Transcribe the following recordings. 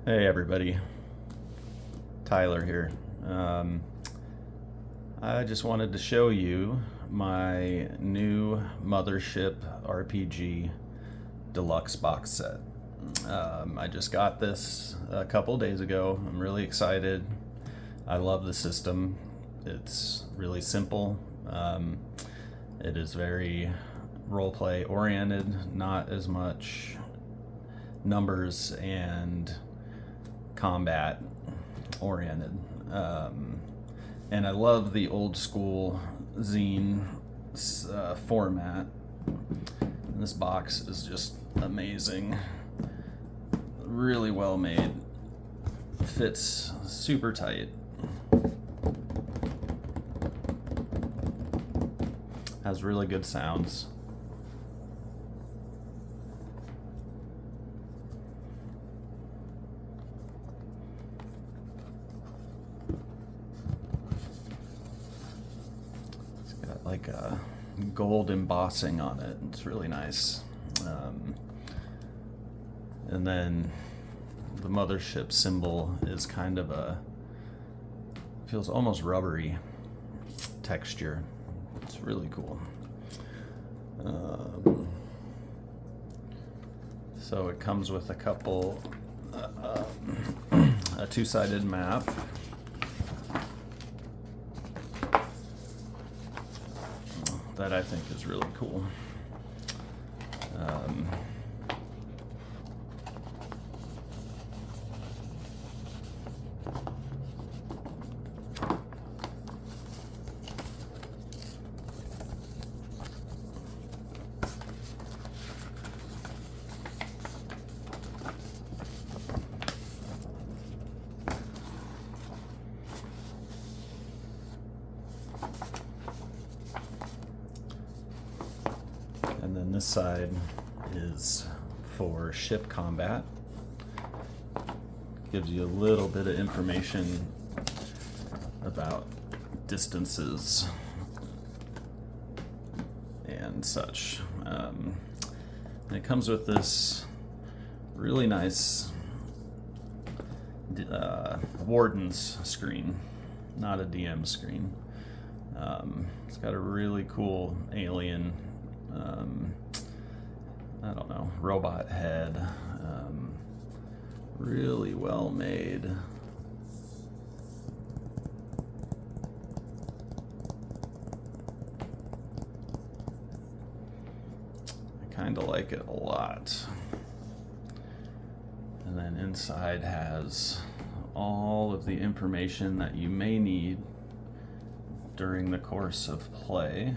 Hey everybody, Tyler here. I just wanted to show you my new Mothership RPG Deluxe Box Set. I just got this a couple days ago. I'm really excited. I love the system. It's really simple. It is very roleplay oriented, not as much numbers and combat oriented. And I love the old school zine format. And this box is just amazing. Really well made. Fits super tight. Has really good sounds. Like a gold embossing on it. It's really nice. And then the mothership symbol is kind of feels almost rubbery texture. It's really cool. So it comes with a couple, a two-sided map. That I think is really cool. And then this side is for ship combat. Gives you a little bit of information about distances and such. And it comes with this really nice Warden's screen, not a DM screen. It's got a really cool alien, I don't know, robot head. Really well made. I kind of like it a lot. And then inside has all of the information that you may need during the course of play.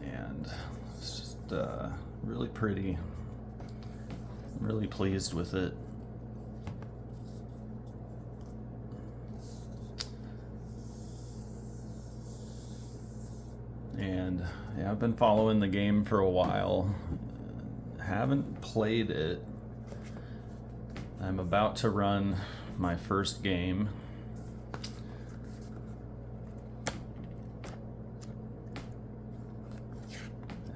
And it's just really pretty. I'm really pleased with it. And yeah, I've been following the game for a while. Haven't played it. I'm about to run my first game.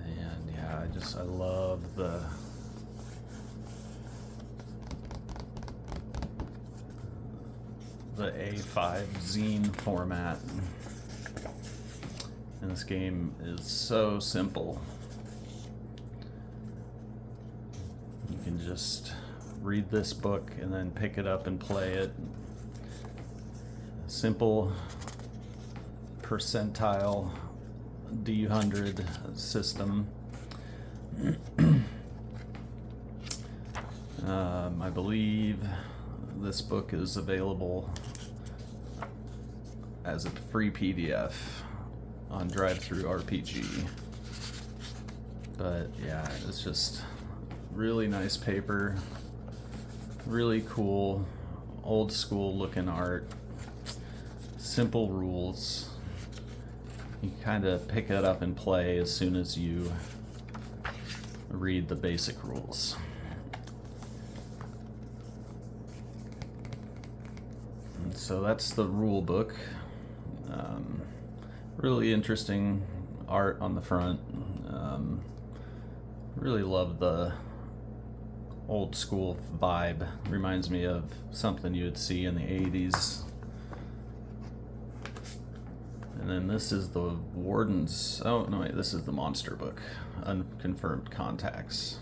And yeah, I love the A5 zine format. And this game is so simple. You can just read this book and then pick it up and play it. Simple percentile D100 system. I believe this book is available as a free PDF on Drive-Thru RPG. But yeah, it's just really nice paper, really cool, old school looking art, simple rules. You kind of pick it up and play as soon as you read the basic rules. And so that's the rule book. Really interesting art on the front. Really love the old school vibe. Reminds me of something you would see in the 80s. And then this is the Warden's, oh no wait, this is the Monster book, Unconfirmed Contacts.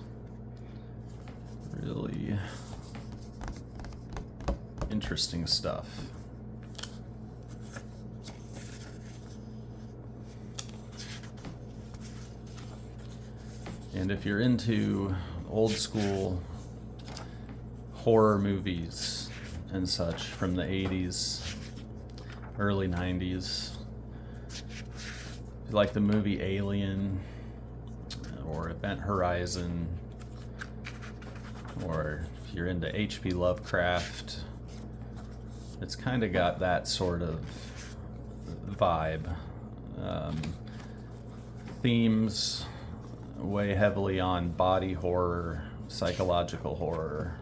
Really interesting stuff. And if you're into old school horror movies and such from the 80s, early 90s, like the movie Alien or Event Horizon, or if you're into H.P. Lovecraft, it's kind of got that sort of vibe. Themes weigh heavily on body horror, psychological horror,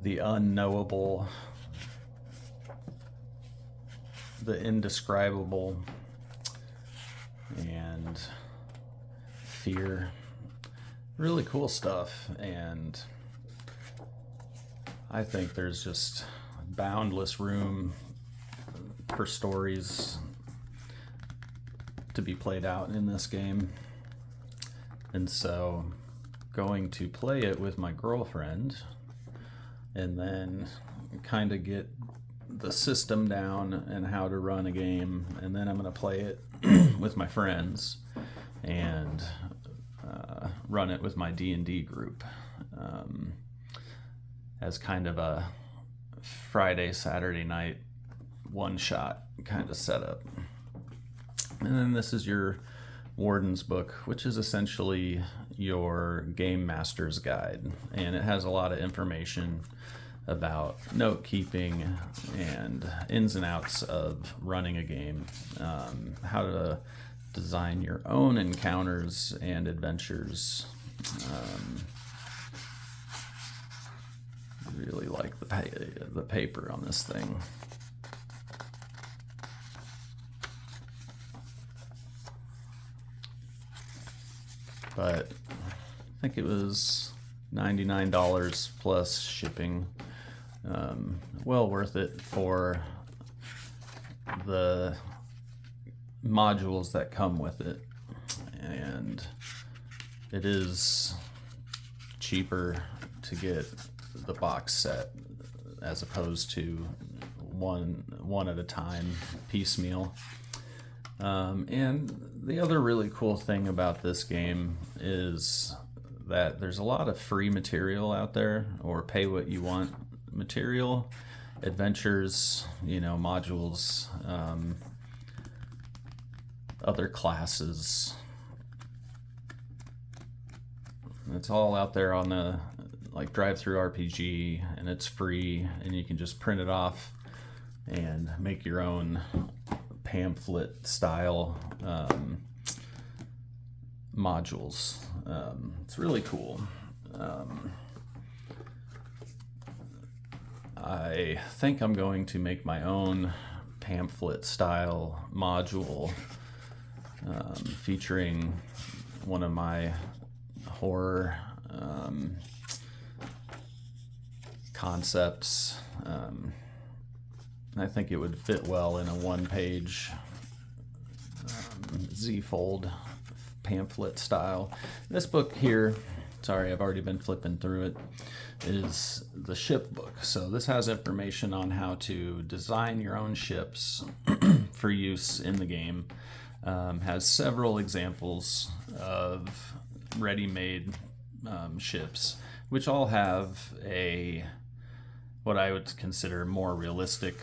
the unknowable, the indescribable, and fear. Really cool stuff, and I think there's just boundless room for stories to be played out in this game. And so going to play it with my girlfriend and then kind of get the system down and how to run a game, and then I'm going to play it with my friends and run it with my D&D group as kind of a Friday, Saturday night one-shot kind of setup. And then this is your Warden's book, which is essentially your game master's guide, and it has a lot of information about note keeping and ins and outs of running a game, how to design your own encounters and adventures. Really like the paper on this thing. But I think it was $99 plus shipping. Well worth it for the modules that come with it, and it is cheaper to get the box set as opposed to one at a time, piecemeal. And the other really cool thing about this game is that there's a lot of free material out there, or pay what you want material, adventures, modules, other classes. It's all out there on the drive-through RPG, and it's free, and you can just print it off and make your own pamphlet style modules. It's really cool. I think I'm going to make my own pamphlet style module featuring one of my horror concepts. I think it would fit well in a one-page Z-fold pamphlet style. This book here, sorry, I've already been flipping through it, is the ship book. So this has information on how to design your own ships for use in the game. Has several examples of ready-made ships, which all have what I would consider more realistic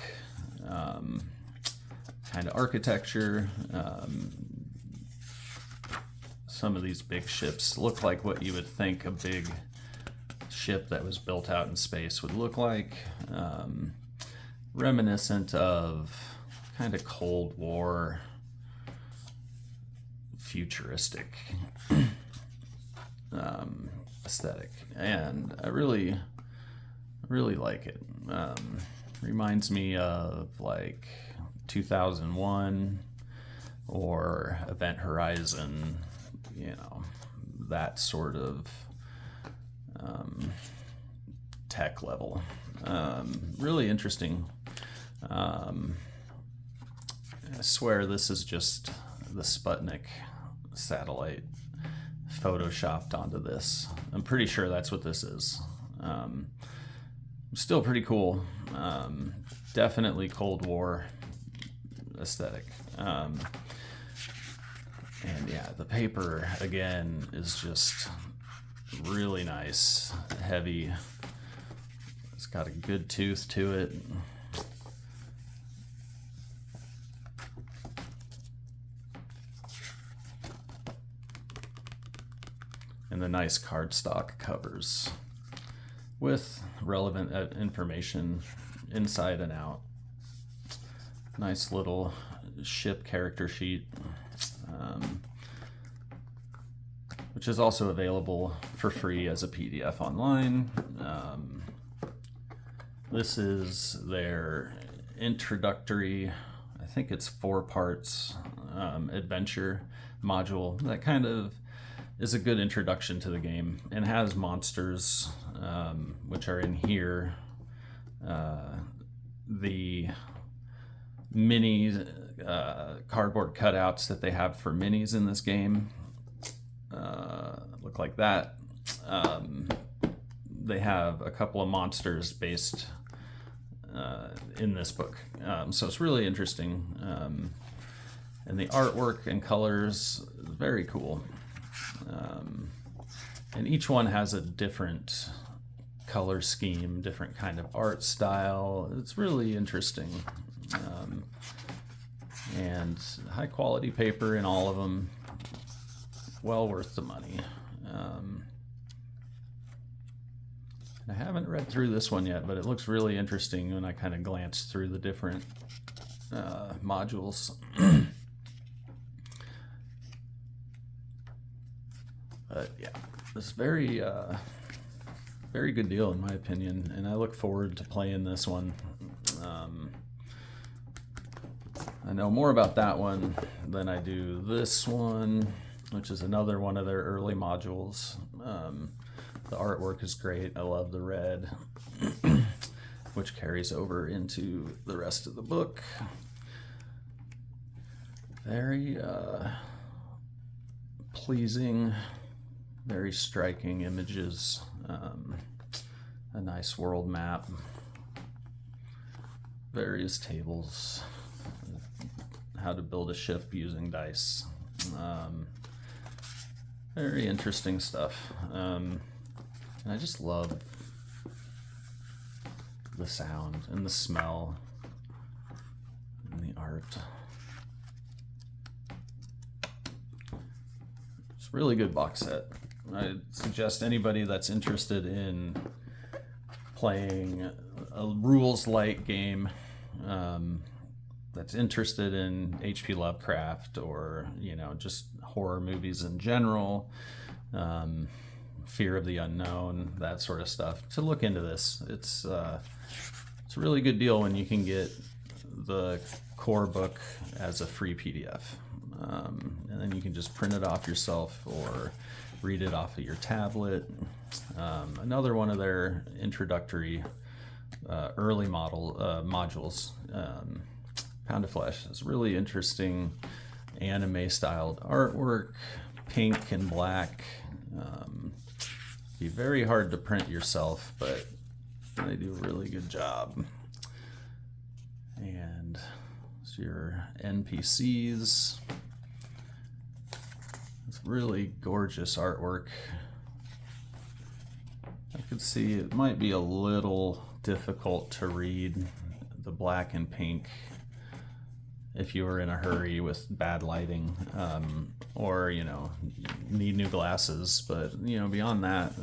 kind of architecture. Some of these big ships look like what you would think a big ship that was built out in space would look like, reminiscent of kind of Cold War, futuristic aesthetic, and I really like it. Reminds me of 2001 or Event Horizon, that sort of tech level. Really interesting. I swear this is just the Sputnik satellite photoshopped onto this. I'm pretty sure that's what this is. Still pretty cool. Definitely Cold War aesthetic. And yeah, the paper again is just really nice, heavy. It's got a good tooth to it. And the nice cardstock covers with relevant information inside and out. Nice little ship character sheet, which is also available for free as a PDF online. This is their introductory, I think it's 4 parts, adventure module that kind of is a good introduction to the game and has monsters, which are in here. The mini cardboard cutouts that they have for minis in this game look like that. They have a couple of monsters based in this book, so it's really interesting, and the artwork and colors very cool, and each one has a different color scheme, different kind of art style. It's really interesting, and high quality paper in all of them, well worth the money. I haven't read through this one yet, but it looks really interesting when I kind of glanced through the different modules. But yeah, it's very good deal in my opinion, and I look forward to playing this one. I know more about that one than I do this one, which is another one of their early modules. The artwork is great. I love the red, which carries over into the rest of the book. Very pleasing, very striking images. A nice world map, various tables, how to build a ship using dice. Very interesting stuff. And I just love the sound and the smell and the art. It's a really good box set. I suggest anybody that's interested in playing a rules-light game, that's interested in H.P. Lovecraft or, you know, just horror movies in general, fear of the unknown, that sort of stuff, to look into this. It's a really good deal when you can get the core book as a free PDF, and then you can just print it off yourself or read it off of your tablet. Another one of their introductory early modules, Pound of Flesh, is really interesting anime styled artwork, pink and black. Be very hard to print yourself, but they do a really good job. And it's your NPCs. It's really gorgeous artwork. I could see it might be a little difficult to read the black and pink if you were in a hurry with bad lighting, or, you know, need new glasses. But, you know, beyond that,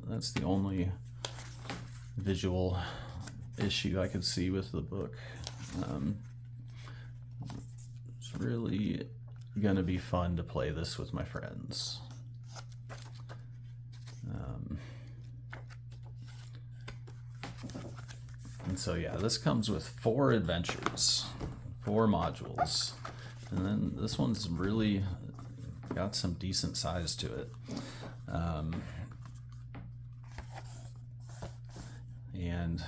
that's the only visual issue I could see with the book. It's really gonna be fun to play this with my friends. And so yeah, this comes with 4 adventures, 4 modules, and then this one's really got some decent size to it. And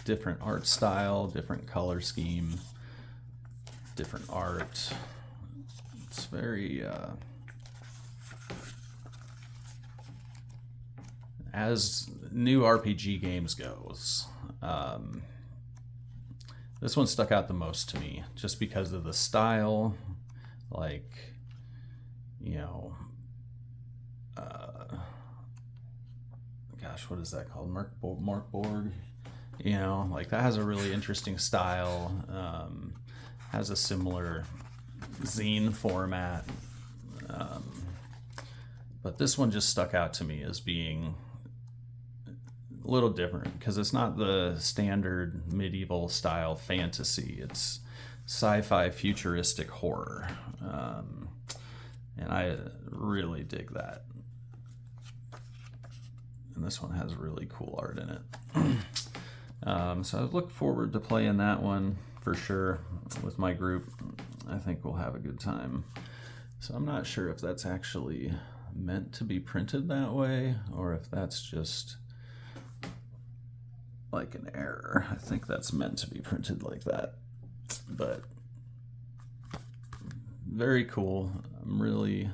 different art style, different color scheme, different art. It's very as new RPG games goes, this one stuck out the most to me just because of the style. Like, you know, gosh, what is that called? Markborg? You know, like that has a really interesting style, has a similar zine format, but this one just stuck out to me as being a little different because it's not the standard medieval style fantasy. It's sci-fi futuristic horror, and I really dig that. And this one has really cool art in it. So I look forward to playing that one for sure with my group. I think we'll have a good time. So I'm not sure if that's actually meant to be printed that way or if that's just like an error. I think that's meant to be printed like that. But very cool. I'm really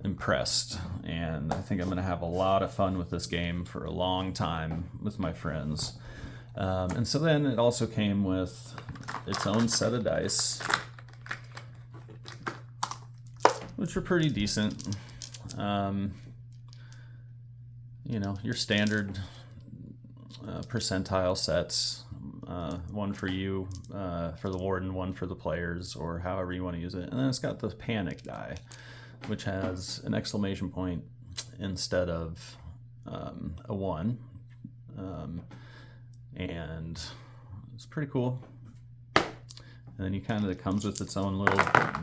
impressed, and I think I'm going to have a lot of fun with this game for a long time with my friends. And so then it also came with its own set of dice, which are pretty decent. You know, your standard percentile sets, one for you, for the warden, one for the players, or however you want to use it. And then it's got the panic die, which has an exclamation point instead of a 1. And it's pretty cool. And then you kind of, it comes with its own little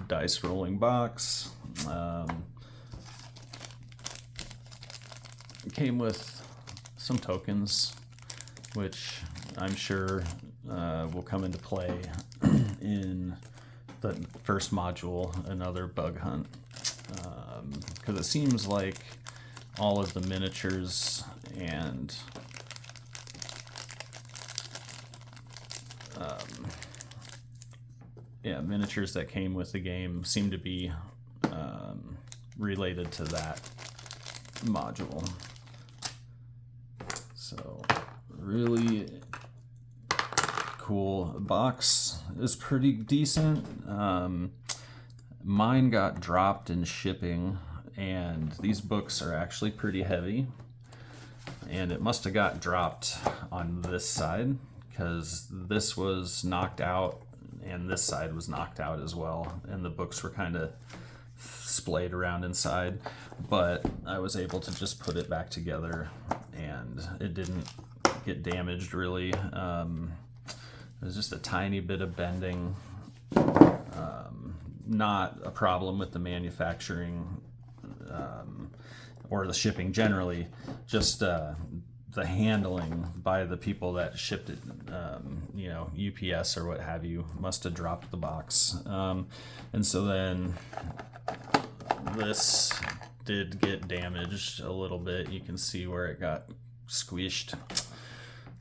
dice rolling box. It came with some tokens, which I'm sure will come into play in the first module, another bug hunt. Because it seems like all of the miniatures and miniatures that came with the game seem to be related to that module. So really cool. Box is pretty decent. Mine got dropped in shipping, and these books are actually pretty heavy, and it must have got dropped on this side because this was knocked out and this side was knocked out as well, and the books were kind of splayed around inside, but I was able to just put it back together and it didn't get damaged really. There's just a tiny bit of bending, not a problem with the manufacturing or the shipping generally, just the handling by the people that shipped it, you know, UPS or what have you, must have dropped the box. And so then this did get damaged a little bit. You can see where it got squished.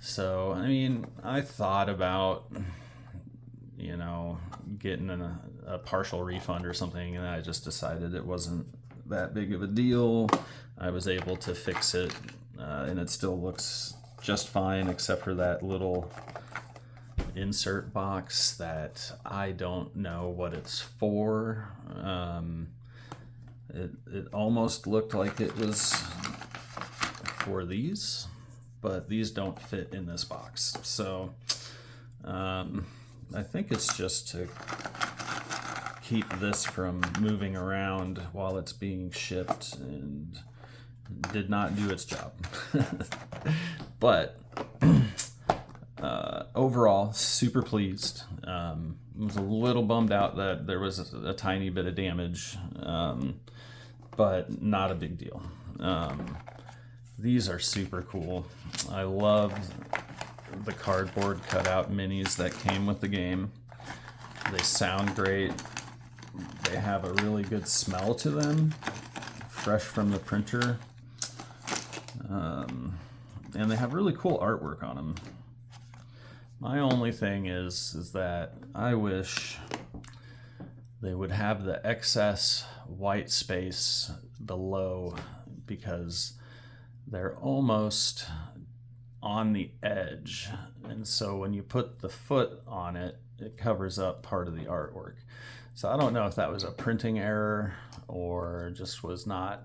So, I mean, I thought about, you know, getting a partial refund or something, and I just decided it wasn't that big of a deal. I was able to fix it, and it still looks just fine, except for that little insert box that I don't know what it's for. It almost looked like it was for these, but these don't fit in this box. So I think it's just to keep this from moving around while it's being shipped, and did not do its job. But overall, super pleased. Was a little bummed out that there was a tiny bit of damage, but not a big deal. These are super cool. I love the cardboard cutout minis that came with the game. They sound great. they have a really good smell to them, fresh from the printer. And they have really cool artwork on them. My only thing is that I wish they would have the excess white space below, because they're almost on the edge, and so when you put the foot on it, it covers up part of the artwork. So I don't know if that was a printing error or just was not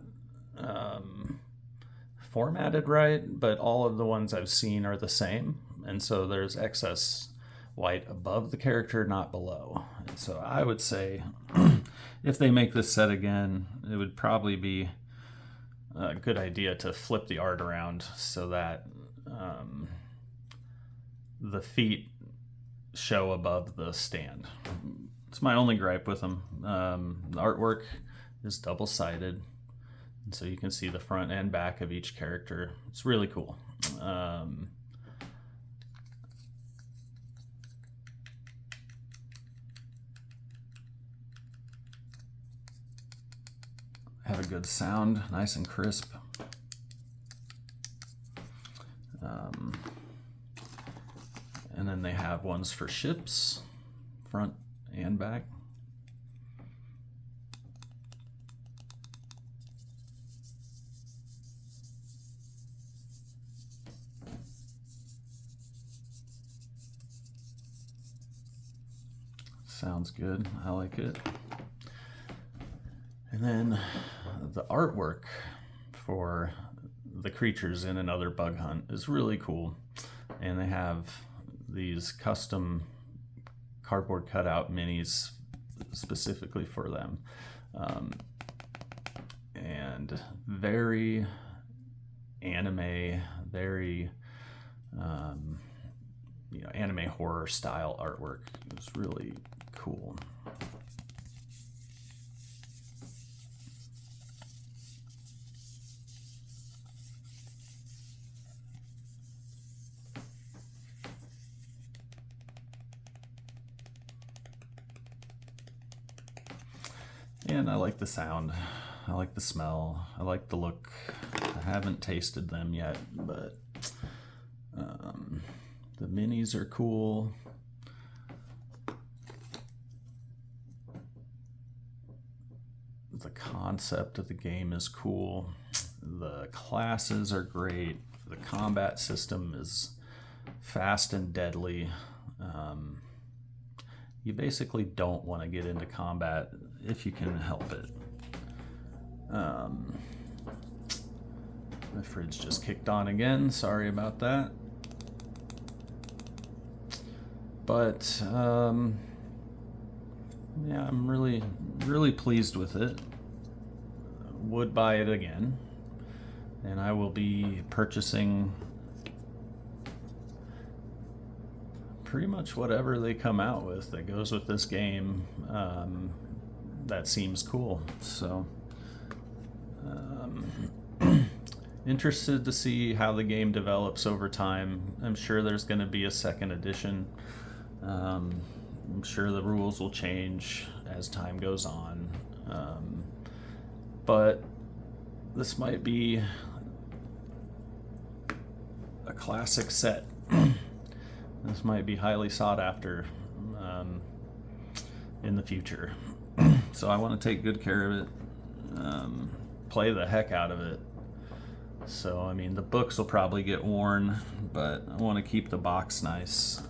formatted right, but all of the ones I've seen are the same, and so there's excess white above the character, not below. And so I would say if they make this set again, it would probably be a good idea to flip the art around so that the feet show above the stand. It's my only gripe with them. The artwork is double-sided, and so you can see the front and back of each character. It's really cool. Have a good sound, nice and crisp. And then they have ones for ships, front and back. Sounds good, I like it. And then the artwork for the creatures in Another Bug Hunt is really cool. And they have these custom cardboard cutout minis specifically for them. And very anime, very anime horror style artwork. It's really cool. And I like the sound, I like the smell, I like the look. I haven't tasted them yet, but the minis are cool. The concept of the game is cool. The classes are great. The combat system is fast and deadly. You basically don't want to get into combat if you can help it. My fridge just kicked on again. Sorry about that. But yeah, I'm really pleased with it. Would buy it again, and I will be purchasing pretty much whatever they come out with that goes with this game. That seems cool. So interested to see how the game develops over time. I'm sure there's going to be a second edition. I'm sure the rules will change as time goes on. But this might be a classic set. This might be highly sought after in the future. So I want to take good care of it, play the heck out of it. So, I mean, the books will probably get worn, but I want to keep the box nice,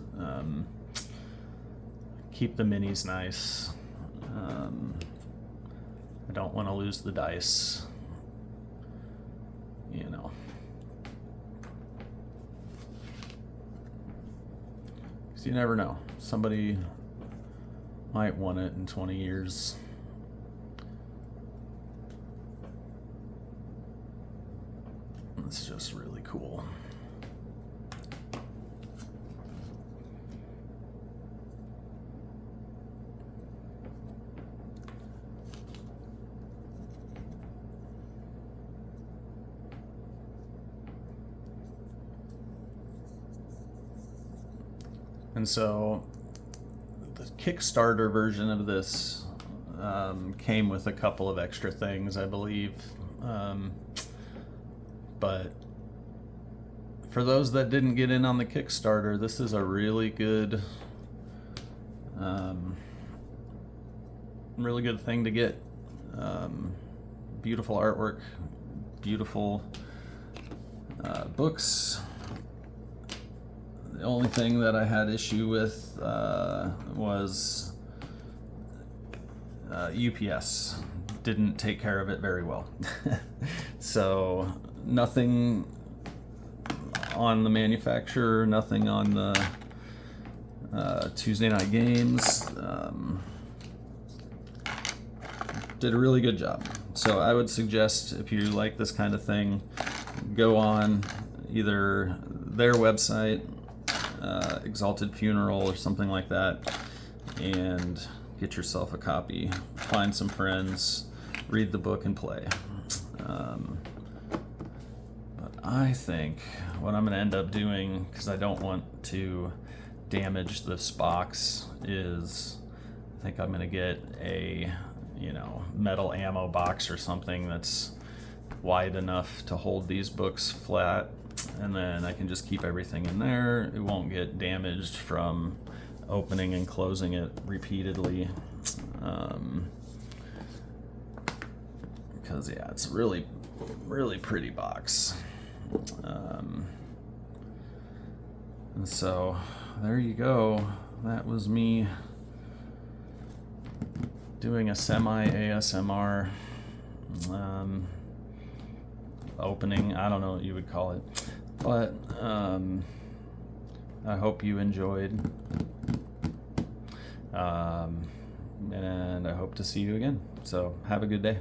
keep the minis nice. I don't want to lose the dice, you know. Because you never know. Somebody might want it in 20 years. It's just really cool. And so the Kickstarter version of this Came with a couple of extra things, I believe. But for those that didn't get in on the Kickstarter, this is a really good thing to get. Beautiful artwork, beautiful books. The only thing that I had issue with was UPS didn't take care of it very well. So nothing on the manufacturer, nothing on the Tuesday Night Games. Did a really good job. So I would suggest, if you like this kind of thing, go on either their website, Exalted Funeral or something like that, and get yourself a copy. Find some friends, read the book, and play. But I think what I'm going to end up doing, because I don't want to damage this box, is I think I'm going to get a metal ammo box or something that's wide enough to hold these books flat, and then I can just keep everything in there. It won't get damaged from opening and closing it repeatedly, because yeah, it's really pretty box. And so there you go. That was me doing a semi ASMR opening. I don't know what you would call it, but I hope you enjoyed, and I hope to see you again. So have a good day.